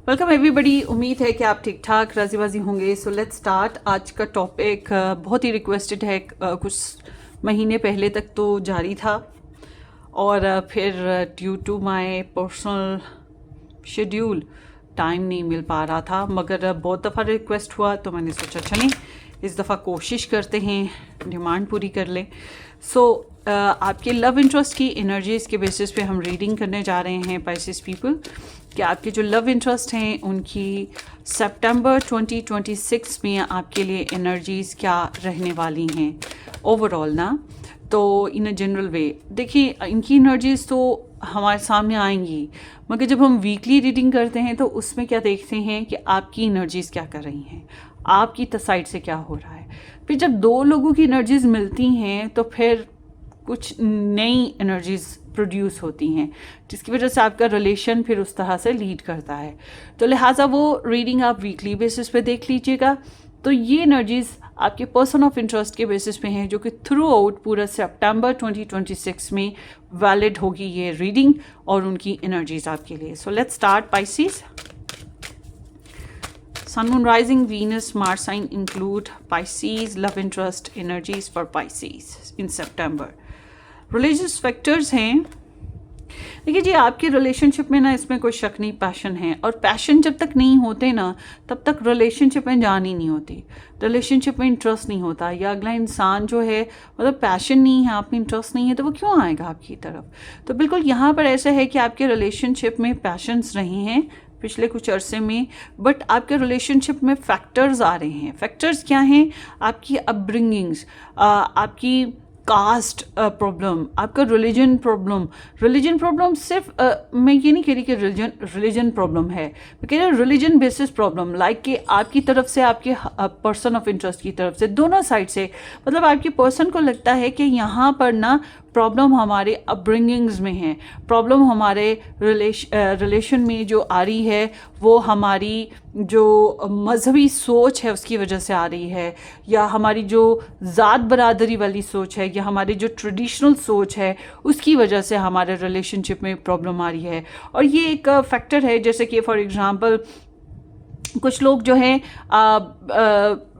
Welcome everybody. उम्मीद है कि आप ठीक ठाक राजी बाजी होंगे। So let's start. आज का टॉपिक बहुत ही रिक्वेस्टेड है। कुछ महीने पहले तक तो जारी था और फिर due to my personal schedule time नहीं मिल पा रहा था, मगर बहुत दफ़ा रिक्वेस्ट हुआ तो मैंने सोचा चलें इस दफ़ा कोशिश करते हैं, डिमांड पूरी कर लें। सो आपके लव इंटरेस्ट की एनर्जीज़ के बेसिस पे हम रीडिंग करने जा रहे हैं पाइसेस पीपल कि आपके जो लव इंटरेस्ट हैं उनकी सितंबर 2026 में आपके लिए एनर्जीज़ क्या रहने वाली हैं ओवरऑल ना। तो इन अ जनरल वे देखिए, इनकी एनर्जीज़ तो हमारे सामने आएंगी, मगर जब हम वीकली रीडिंग करते हैं तो उसमें क्या देखते हैं कि आपकी एनर्जीज़ क्या कर रही हैं, आपकी साइड से क्या हो रहा है। फिर जब दो लोगों की एनर्जीज़ मिलती हैं तो फिर कुछ नई एनर्जीज़ प्रोड्यूस होती हैं, जिसकी वजह से आपका रिलेशन फिर उस तरह से लीड करता है। तो लिहाजा वो रीडिंग आप वीकली बेसिस पे देख लीजिएगा। तो ये एनर्जीज़ आपके पर्सन ऑफ इंटरेस्ट के बेसिस पे हैं, जो कि थ्रू आउट पूरा सितंबर 2026 में वैलिड होगी ये रीडिंग और उनकी एनर्जीज़ आपके लिए। So let's start Pisces. Sun, Moon, Rising, Venus, Mars sign include Pisces, love interest energies for Pisces in September. Religious factors हैं। देखिए जी, आपके रिलेशनशिप में ना इसमें कोई शक नहीं, पैशन है। और पैशन जब तक नहीं होते ना तब तक रिलेशनशिप में जान ही नहीं होती, रिलेशनशिप में इंटरेस्ट नहीं होता। या अगला इंसान जो है मतलब पैशन नहीं है, आप में इंटरेस्ट नहीं है, तो वो क्यों आएगा आपकी तरफ। तो बिल्कुल यहाँ पर ऐसा है कि आपके रिलेशनशिप में पैशंस रहे हैं पिछले कुछ अरसे में, बट आपके रिलेशनशिप में फैक्टर्स आ रहे हैं। फैक्टर्स क्या हैं? आपकी अपब्रिंगिंग्स, आपकी कास्ट प्रॉब्लम, आपका रिलीजन प्रॉब्लम सिर्फ मैं ये नहीं कह रही कि रिलीजन प्रॉब्लम है, मैं कह रही हूँ रिलीजन बेसिस प्रॉब्लम, लाइक कि आपकी तरफ से, आपके पर्सन ऑफ इंटरेस्ट की तरफ से, दोनों साइड से। मतलब आपके पर्सन को लगता है कि यहाँ पर ना प्रॉब्लम हमारे अपब्रिंगिंग्स में है, प्रॉब्लम हमारे रिलेशन में जो आ रही है वो हमारी जो मजहबी सोच है उसकी वजह से आ रही है, या हमारी जो ज़ात बरादरी वाली सोच है, या हमारी जो ट्रेडिशनल सोच है उसकी वजह से हमारे रिलेशनशिप में प्रॉब्लम आ रही है। और ये एक फैक्टर है, जैसे कि फॉर एग्जांपल कुछ लोग जो हैं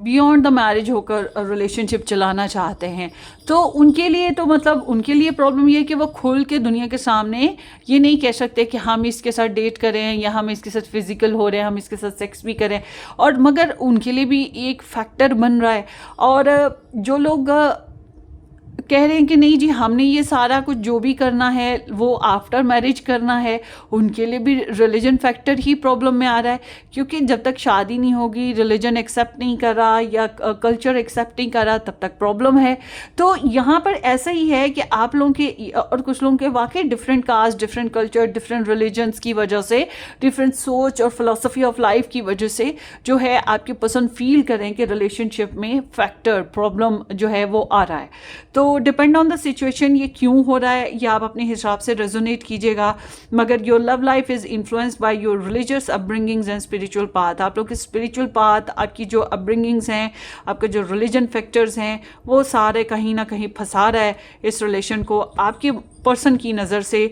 बियॉन्ड द मैरिज होकर रिलेशनशिप चलाना चाहते हैं, तो उनके लिए तो मतलब उनके लिए प्रॉब्लम ये है कि वो खुल के दुनिया के सामने ये नहीं कह सकते कि हम इसके साथ डेट करें या हम इसके साथ फिजिकल हो रहे हैं, हम इसके साथ सेक्स भी करें। और मगर उनके लिए भी एक फैक्टर बन रहा है। और जो लोग कह रहे हैं कि नहीं जी हमने ये सारा कुछ जो भी करना है वो आफ्टर मैरिज करना है, उनके लिए भी रिलीजन फैक्टर ही प्रॉब्लम में आ रहा है। क्योंकि जब तक शादी नहीं होगी, रिलीजन एक्सेप्ट नहीं कर रहा या कल्चर एक्सेप्ट नहीं कर रहा, तब तक प्रॉब्लम है। तो यहाँ पर ऐसा ही है कि आप लोगों के और कुछ लोगों के वाकई different caste, different culture, different religions की वजह से, डिफरेंट सोच और फिलोसफी ऑफ लाइफ की वजह से जो है आपके पर्सन फील करें कि रिलेशनशिप में फैक्टर प्रॉब्लम जो है वो आ रहा है। तो डिपेंड ऑन द सिचुएशन ये क्यों हो रहा है ये आप अपने हिसाब से रेजोनेट कीजिएगा। मगर your love life is influenced by your religious upbringings and spiritual path. आप लोग के स्पिरिचुअल पाथ, आपकी जो अपब्रिंगिंग्स हैं, आपके जो रिलीजन फैक्टर्स हैं, वो सारे कहीं ना कहीं फंसा रहा है इस रिलेशन को आपके पर्सन की नज़र से।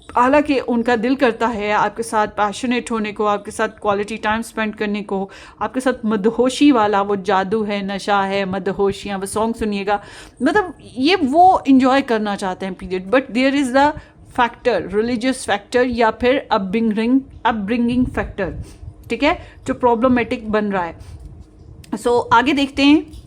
हालांकि उनका दिल करता है आपके साथ पैशनेट होने को, आपके साथ क्वालिटी टाइम स्पेंड करने को, आपके साथ मदहोशी वाला वो जादू है, नशा है, मदहोशियाँ, वो सॉन्ग सुनिएगा, मतलब ये वो इंजॉय करना चाहते हैं period. But there is the factor, religious factor या फिर अपब्रिंगिंग फैक्टर, ठीक है, जो प्रॉब्लमेटिक बन रहा है। सो आगे देखते हैं।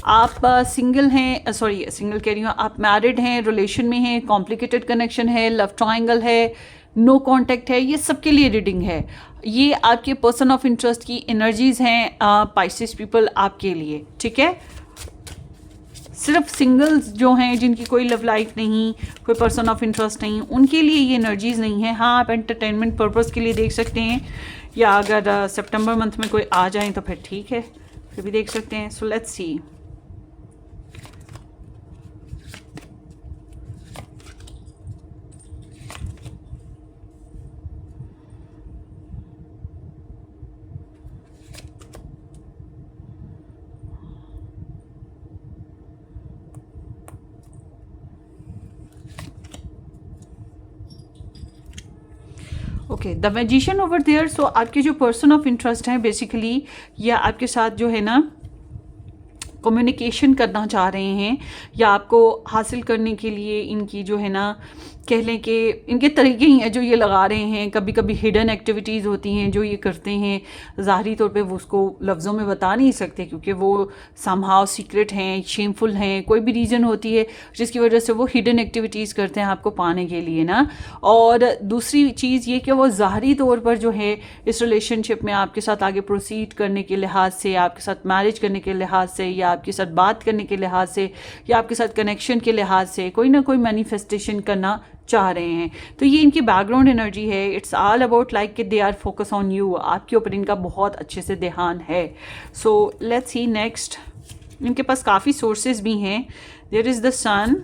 आप सिंगल हैं, सॉरी सिंगल कह रही हूँ, आप मैरिड हैं, रिलेशन में हैं, कॉम्प्लिकेटेड कनेक्शन है, लव ट्रायंगल है, नो कांटेक्ट है, ये सबके लिए रीडिंग है। ये आपके पर्सन ऑफ इंटरेस्ट की एनर्जीज हैं पाइसेस पीपल आपके लिए, ठीक है। सिर्फ सिंगल्स जो हैं जिनकी कोई लव लाइफ नहीं, कोई पर्सन ऑफ इंटरेस्ट नहीं, उनके लिए ये एनर्जीज नहीं है। हाँ, आप एंटरटेनमेंट पर्पज़ के लिए देख सकते हैं, या अगर सितंबर मंथ में कोई आ जाए तो फिर ठीक है, फिर भी देख सकते हैं। So let's see. Okay, the magician over there. So आपके जो पर्सन ऑफ इंटरेस्ट हैं बेसिकली, या आपके साथ जो है ना कम्युनिकेशन करना चाह रहे हैं, या आपको हासिल करने के लिए इनकी जो है ना कह लें कि इनके तरीके ही हैं जो ये लगा रहे हैं। कभी कभी हिडन एक्टिविटीज़ होती हैं जो ये करते हैं, ज़ाहरी तौर पे वो उसको लफ्ज़ों में बता नहीं सकते क्योंकि वो समहाउ सीक्रेट हैं, शेमफुल हैं, कोई भी रीज़न होती है जिसकी वजह से वो हिडन एक्टिविटीज़ करते हैं आपको पाने के लिए ना। और दूसरी चीज़ ये कि वो ज़ाहरी तौर पर जो है इस रिलेशनशिप में आपके साथ आगे प्रोसीड करने के लिहाज से, आपके साथ मैरिज करने के लिहाज से, या आपके साथ बात करने के लिहाज से, या आपके साथ कनेक्शन के लिहाज से कोई ना कोई मैनिफेस्टेशन करना चाह रहे हैं। तो ये इनकी बैकग्राउंड एनर्जी है। इट्स ऑल अबाउट लाइक कि they are focus on you, आपके ऊपर इनका बहुत अच्छे से ध्यान है। So let's see next. इनके पास काफ़ी सोर्सेज भी हैं। There is the sun,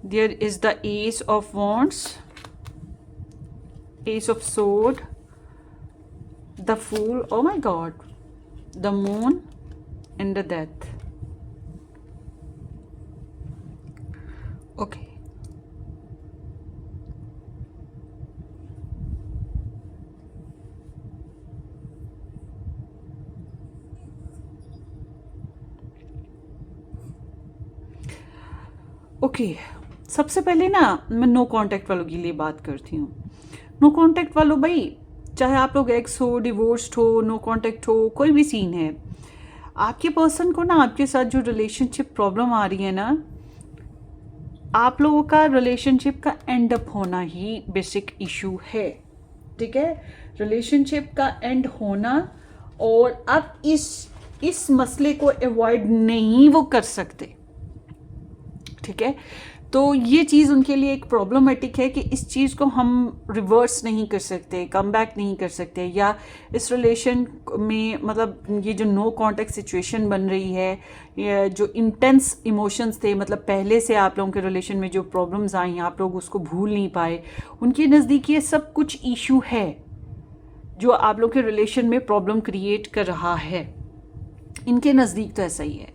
there is the ace of wands, ace of sword, the fool, oh my God, the moon and the death. Okay, okay, सबसे पहले ना मैं नो कांटेक्ट वालों के लिए बात करती हूँ। नो कांटेक्ट वालों भाई, चाहे आप लोग एक्स हो, डिवोर्स्ड हो, नो कांटेक्ट हो, कोई भी सीन है, आपके पर्सन को ना आपके साथ जो रिलेशनशिप प्रॉब्लम आ रही है ना, आप लोगों का रिलेशनशिप का एंड अप होना ही बेसिक इशू है। ठीक है, रिलेशनशिप का एंड होना, और अब इस मसले को अवॉइड नहीं वो कर सकते। ठीक है, तो ये चीज़ उनके लिए एक प्रॉब्लमेटिक है कि इस चीज़ को हम रिवर्स नहीं कर सकते, कम बैक नहीं कर सकते, या इस रिलेशन में मतलब ये जो नो कॉन्टेक्ट सिचुएशन बन रही है, जो इंटेंस इमोशंस थे, मतलब पहले से आप लोगों के रिलेशन में जो प्रॉब्लम्स आई, आप लोग उसको भूल नहीं पाए, उनके नज़दीक ये सब कुछ इशू है जो आप लोग के रिलेशन में प्रॉब्लम क्रिएट कर रहा है। इनके नज़दीक तो ऐसा ही है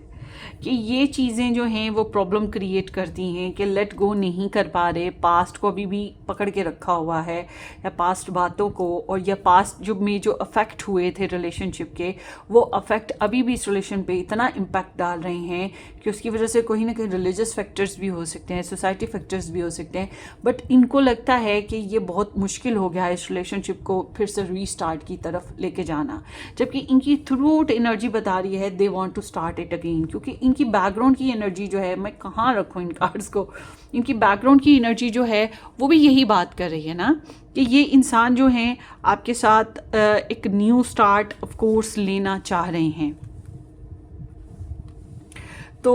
कि ये चीज़ें जो हैं वो प्रॉब्लम क्रिएट करती हैं कि लेट गो नहीं कर पा रहे, पास्ट को अभी भी पकड़ के रखा हुआ है, या पास्ट बातों को, और या पास्ट जो अफेक्ट हुए थे रिलेशनशिप के, वो अफेक्ट अभी भी इस रिलेशन पे इतना इम्पैक्ट डाल रहे हैं कि उसकी वजह से कहीं ना कहीं रिलीजियस फैक्टर्स भी हो सकते हैं, सोसाइटी फैक्टर्स भी हो सकते हैं। बट इनको लगता है कि ये बहुत मुश्किल हो गया है इस रिलेशनशिप को फिर से रीस्टार्ट की तरफ लेके जाना, जबकि इनकी थ्रू आउट एनर्जी बता रही है they want to start it again. क्योंकि इनकी बैकग्राउंड की एनर्जी जो है, मैं कहाँ रखूँ इन कार्ड्स को, इनकी बैकग्राउंड की एनर्जी जो है वो भी यही बात कर रही है ना कि ये इंसान जो हैं आपके साथ एक न्यू स्टार्ट ऑफ कोर्स लेना चाह रहे हैं। तो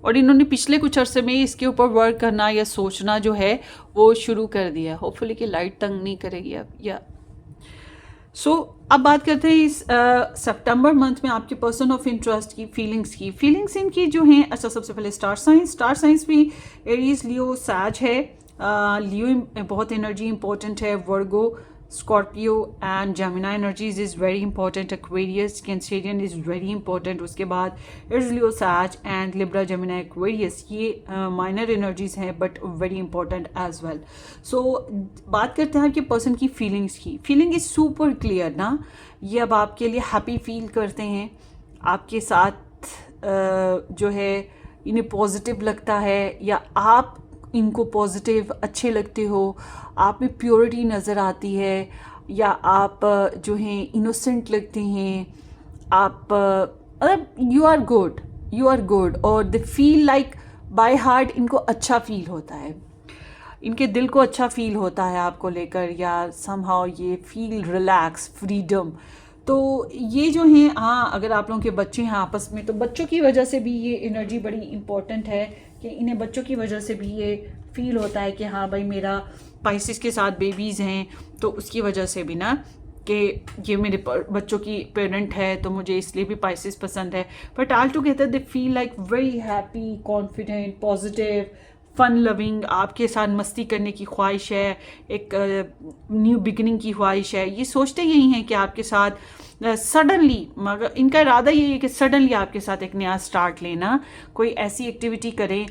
और इन्होंने पिछले कुछ अरसे में इसके ऊपर वर्क करना या सोचना जो है वो शुरू कर दिया। होपफुली कि लाइट तंग नहीं करेगी अब। या अब बात करते हैं इस सितंबर मंथ में आपके पर्सन ऑफ इंटरेस्ट की फीलिंग्स इनकी जो हैं। अच्छा, सबसे पहले स्टार साइंस भी एरीज, लियो, सैज है। लियो बहुत एनर्जी इंपॉर्टेंट है। Virgo, Scorpio and Gemini energies is very important. Aquarius, Cancerian is very important. उसके बाद it's Leo, Sag and Libra, Gemini, Aquarius, ये माइनर एनर्जीज हैं but very important as well. So बात करते हैं आपके पर्सन की फीलिंग्स की। फीलिंग इज सुपर क्लियर ना, ये अब आपके लिए हैप्पी फील करते हैं, आपके साथ जो है इन्हें पॉजिटिव लगता है, या आप इनको पॉजिटिव अच्छे लगते हो, आप में प्योरिटी नज़र आती है, या आप जो हैं इनोसेंट लगते हैं, आप मतलब यू आर गुड, और दे फील लाइक बाय हार्ट इनको अच्छा फील होता है, इनके दिल को अच्छा फील होता है आपको लेकर, या समहाउ ये फील रिलैक्स, फ्रीडम। तो ये जो हैं, हाँ, अगर आप लोगों के बच्चे हैं आपस में, तो बच्चों की वजह से भी ये एनर्जी बड़ी इंपॉर्टेंट है कि इन्हें बच्चों की वजह से भी ये फील होता है कि हाँ भाई मेरा पाइसिस के साथ बेबीज़ हैं, तो उसकी वजह से भी ना कि ये मेरे बच्चों की पेरेंट है तो मुझे इसलिए भी पाइसिस पसंद है। But all together they feel like very happy, confident, positive, fun loving, आपके साथ मस्ती करने की ख्वाहिश है, एक न्यू बिगिनिंग की ख्वाहिश है। ये सोचते यही हैं कि आपके साथ सडनली, मगर इनका इरादा यही है कि सडनली आपके साथ एक नया स्टार्ट लेना, कोई ऐसी एक्टिविटी करें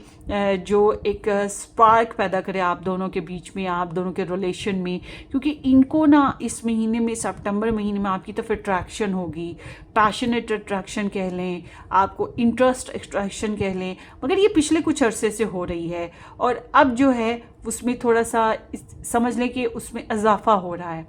जो एक स्पार्क पैदा करे आप दोनों के बीच में, आप दोनों के रिलेशन में, क्योंकि इनको ना इस महीने में, सितंबर महीने में आपकी तरफ अट्रैक्शन होगी, पैशनेट अट्रैक्शन कह लें, आपको इंटरेस्ट अट्रैक्शन कह लें, मगर ये पिछले कुछ अरसे से हो रही है और अब जो है उसमें थोड़ा सा समझ लें कि उसमें इजाफा हो रहा है,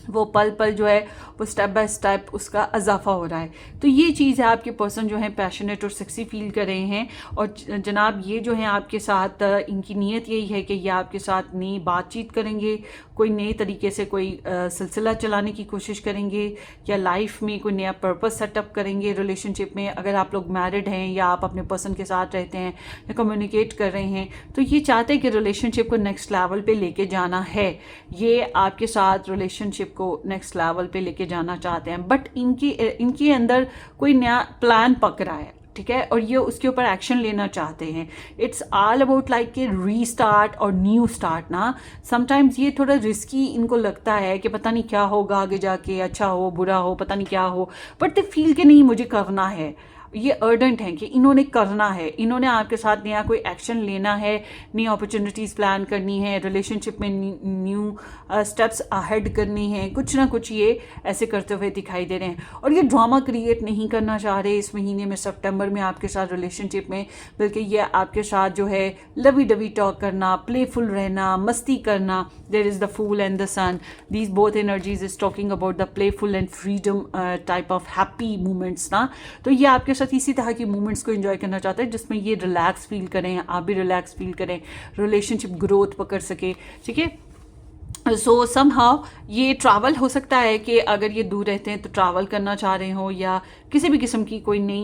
वो पल पल जो है वो स्टेप बाय स्टेप उसका इजाफा हो रहा है। तो ये चीज़ है, आपके पर्सन जो है पैशनेट और सेक्सी फील कर रहे हैं और जनाब ये जो है आपके साथ इनकी नीयत यही है कि ये आपके साथ नई बातचीत करेंगे, कोई नए तरीके से कोई सिलसिला चलाने की कोशिश करेंगे या लाइफ में कोई नया पर्पस सेटअप करेंगे रिलेशनशिप में। अगर आप लोग मैरिड हैं या आप अपने पर्सन के साथ रहते हैं या कम्युनिकेट कर रहे हैं तो ये चाहते हैं कि रिलेशनशिप को नेक्स्ट लेवल पे लेके जाना है, ये आपके साथ रिलेशनशिप को नेक्स्ट लेवल पे लेके जाना चाहते हैं, बट इनके अंदर कोई नया प्लान पक रहा है, ठीक है, और ये उसके ऊपर एक्शन लेना चाहते हैं। इट्स ऑल अबाउट लाइक कि रीस्टार्ट और न्यू स्टार्ट ना। समटाइम्स ये थोड़ा रिस्की इनको लगता है कि पता नहीं क्या होगा आगे जाके, अच्छा हो बुरा हो, पता नहीं क्या हो, बट दे फील कि नहीं मुझे करना है। ये अर्जेंट है कि इन्होंने करना है, इन्होंने आपके साथ नया कोई एक्शन लेना है, नई अपॉर्चुनिटीज़ प्लान करनी है, रिलेशनशिप में न्यू स्टेप्स अहेड करनी है, कुछ ना कुछ ये ऐसे करते हुए दिखाई दे रहे हैं। और ये ड्रामा क्रिएट नहीं करना चाह रहे इस महीने में, सितंबर में आपके साथ रिलेशनशिप में, बल्कि ये आपके साथ जो है लवी डवी टॉक करना, प्लेफुल रहना, मस्ती करना। There is the fool and the sun, these both energies is talking about the playful and freedom type of happy moments ना। तो ये आपके साथ इसी तरह की मूवमेंट्स को एंजॉय करना चाहते हैं जिसमें ये रिलैक्स फील करें, आप भी रिलैक्स फील करें, रिलेशनशिप ग्रोथ पकड़ सके, ठीक है। सो समहाउ ये ट्रैवल हो सकता है कि अगर ये दूर रहते हैं तो ट्रैवल करना चाह रहे हो या किसी भी किस्म की कोई नई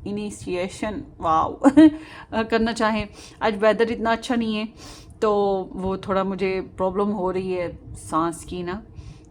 इनिशिएशन वाओ करना चाहें। आज वेदर इतना अच्छा नहीं है तो वो थोड़ा मुझे प्रॉब्लम हो रही है सांस की ना,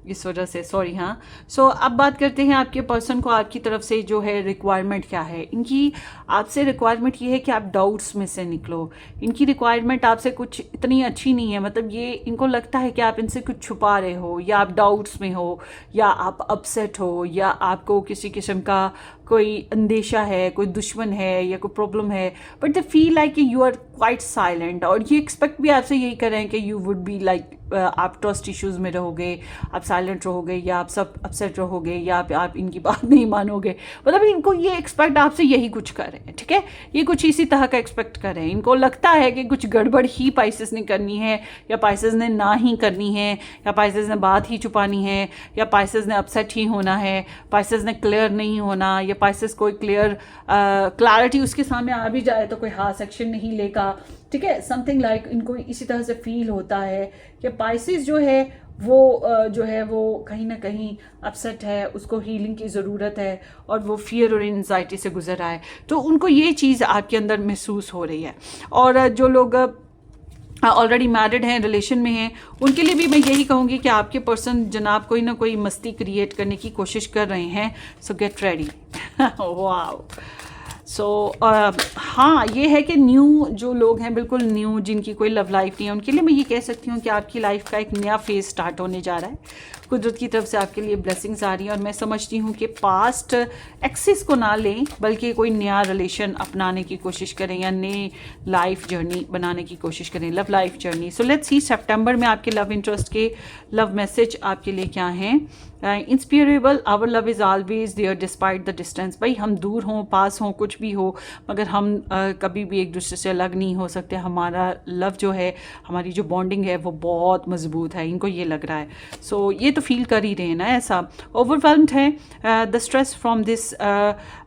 इस वजह से सॉरी। हाँ, सो अब बात करते हैं आपके पर्सन को आपकी तरफ से जो है रिक्वायरमेंट क्या है। इनकी आपसे रिक्वायरमेंट ये है कि आप डाउट्स में से निकलो। इनकी रिक्वायरमेंट आपसे कुछ इतनी अच्छी नहीं है, मतलब ये इनको लगता है कि आप इनसे कुछ छुपा रहे हो या आप डाउट्स में हो या आप अपसेट हो या आपको किसी किस्म का कोई अंदेशा है, कोई दुश्मन है या कोई प्रॉब्लम है, बट दे फील लाइक कि यू आर क्वाइट साइलेंट। और ये एक्सपेक्ट भी आपसे यही कर रहे हैं कि यू वुड बी लाइक आप ट्रस्ट इश्यूज में रहोगे, आप साइलेंट रहोगे या आप सब अपसेट रहोगे या आप इनकी बात नहीं मानोगे। मतलब इनको ये एक्सपेक्ट आपसे यही कुछ कर रहे हैं, ठीक है, ये कुछ इसी तरह का एक्सपेक्ट कर रहे हैं। इनको लगता है कि कुछ गड़बड़ ही पाइसेस ने करनी है या पाइसेस ने ना ही करनी है या पाइसेस ने बात ही छुपानी है या पाइसेस ने अपसेट ही होना है, पाइसेस ने क्लियर नहीं होना या पाइसेस कोई क्लैरिटी उसके सामने आ भी जाए तो कोई हाँ सेक्शन नहीं लेगा, ठीक है। समथिंग लाइक इनको इसी तरह से फील होता है कि पाइसेस जो है वो कहीं ना कहीं अपसेट है, उसको हीलिंग की ज़रूरत है और वो फियर और एंजाइटी से गुजर रहा है। तो उनको ये चीज़ आपके अंदर महसूस हो रही है। और जो लोग ऑलरेडी मैरिड हैं, रिलेशन में हैं, उनके लिए भी मैं यही कहूँगी कि आपके पर्सन जनाब कोई ना कोई मस्ती क्रिएट करने की कोशिश कर रहे हैं। सो गेट रेडी। वाओ। सो हाँ, ये है कि न्यू जो लोग हैं, बिल्कुल न्यू, जिनकी कोई लव लाइफ नहीं है, उनके लिए मैं ये कह सकती हूँ कि आपकी लाइफ का एक नया फेज स्टार्ट होने जा रहा है। कुदरत की तरफ से आपके लिए ब्लेसिंग्स आ रही हैं और मैं समझती हूँ कि पास्ट एक्सिस को ना लें बल्कि कोई नया रिलेशन अपनाने की कोशिश करें या नई लाइफ जर्नी बनाने की कोशिश करें, love life journey. So let's see सितंबर में आपके लव इंटरेस्ट के लव मैसेज आपके लिए क्या हैं। Inseparable, our love is always there despite the distance. भाई हम दूर हों, पास हों, कुछ भी हो, मगर हम कभी भी एक दूसरे से अलग नहीं हो सकते। हमारा लव जो है, हमारी जो बॉन्डिंग है वो बहुत मजबूत है, इनको ये लग रहा है। सो ये तो फील कर ही रहे हैं ना ऐसा। ओवरवेल्म्ड है, the stress from this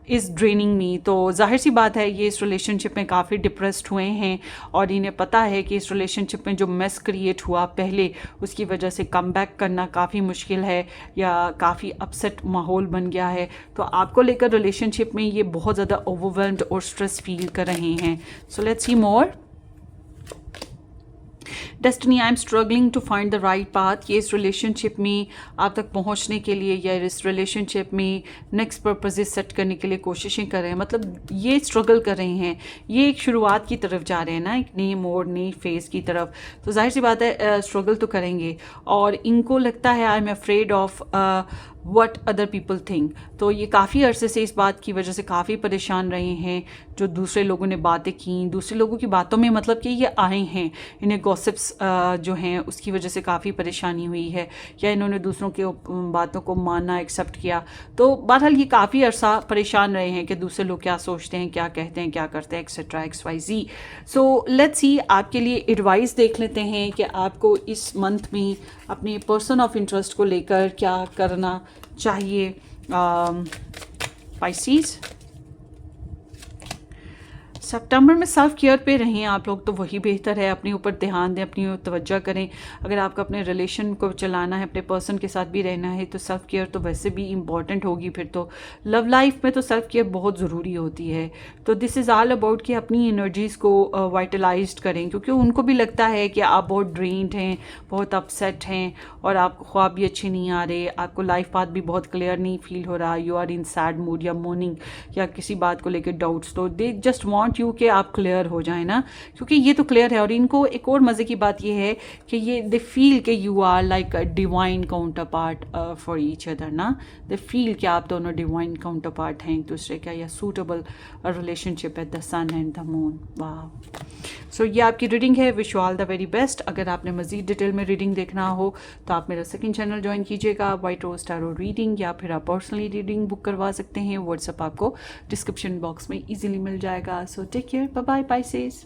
is draining me. तो जाहिर सी बात है ये इस रिलेशनशिप में काफ़ी डिप्रेस्ड हुए हैं और इन्हें पता है कि इस रिलेशनशिप में जो मेस क्रिएट हुआ पहले, उसकी वजह से कम बैक करना काफ़ी मुश्किल है या काफ़ी अपसेट माहौल बन गया है। तो आपको लेकर रिलेशनशिप में ये बहुत ज़्यादा ओवरवेल्म्ड और स्ट्रेस फील कर रहे हैं। So let's see more. Destiny, I am struggling to find the right path. ये इस रिलेशनशिप में आप तक पहुंचने के लिए या इस रिलेशनशिप में नेक्स्ट पर्पजेस सेट करने के लिए कोशिशें कर रहे हैं, मतलब ये स्ट्रगल कर रहे हैं, ये एक शुरुआत की तरफ जा रहे हैं ना, एक नई मोड़, नई फेज़ की तरफ। तो जाहिर सी बात है स्ट्रगल तो करेंगे, और इनको लगता है I am afraid of what other people think. तो ये काफ़ी अरसे से इस बात की वजह से काफ़ी परेशान रहे हैं, जो दूसरे लोगों ने बातें की, दूसरे लोगों की बातों में मतलब कि ये आए हैं, इन्हें गॉसिप्स जो हैं उसकी वजह से काफ़ी परेशानी हुई है, या इन्होंने दूसरों की बातों को मानना एक्सेप्ट किया। तो बहरहाल ये काफ़ी अरसा परेशान रहे हैं कि दूसरे लोग क्या सोचते हैं, क्या कहते हैं, क्या करते हैं, एक्सेट्रा XYZ। सो लेट्स सी, आपके लिए एडवाइस देख लेते हैं कि आपको इस मंथ में अपने पर्सन ऑफ इंटरेस्ट को लेकर क्या करना चाहिए। पाइसीज, सितंबर में सेल्फ केयर पे रहें आप लोग, तो वही बेहतर है। अपने ऊपर ध्यान दें, अपनी ओर तवज्जो करें। अगर आपको अपने रिलेशन को चलाना है, अपने पर्सन के साथ भी रहना है, तो सेल्फ केयर तो वैसे भी इम्पॉर्टेंट होगी। फिर तो लव लाइफ में तो सेल्फ केयर बहुत ज़रूरी होती है। तो दिस इज़ ऑल अबाउट कि अपनी एनर्जीज़ को वाइटलाइज्ड करें, क्योंकि उनको भी लगता है कि आप बहुत ड्रेन्ड हैं, बहुत अपसेट हैं, और आपको ख्वाब भी अच्छे नहीं आ रहे, आपको लाइफ पाथ भी बहुत क्लियर नहीं फील हो रहा, you are in sad mood या मोर्निंग या किसी बात को लेकर डाउट्स। तो दे जस्ट वांट यू कि आप क्लियर हो जाए ना, क्योंकि ये तो क्लियर है। और इनको एक और मज़े की बात ये है कि ये दे फील कि you are like a divine counterpart for each other ना, दे फील कि आप दोनों डिवाइन काउंटर पार्ट हैं एक दूसरे का, या सूटेबल रिलेशनशिप है the sun and the moon. वाह। सो ये आपकी रीडिंग है। Wish you all the very best. अगर आपने मज़ीद डिटेल में रीडिंग देखना हो तो आप मेरा सेकंड चैनल ज्वाइन कीजिएगा, वाइट रोज टैरो रीडिंग, या फिर आप पर्सनली रीडिंग बुक करवा सकते हैं। व्हाट्सएप आपको डिस्क्रिप्शन बॉक्स में ईजिली मिल जाएगा। So take care, bye bye Pisces।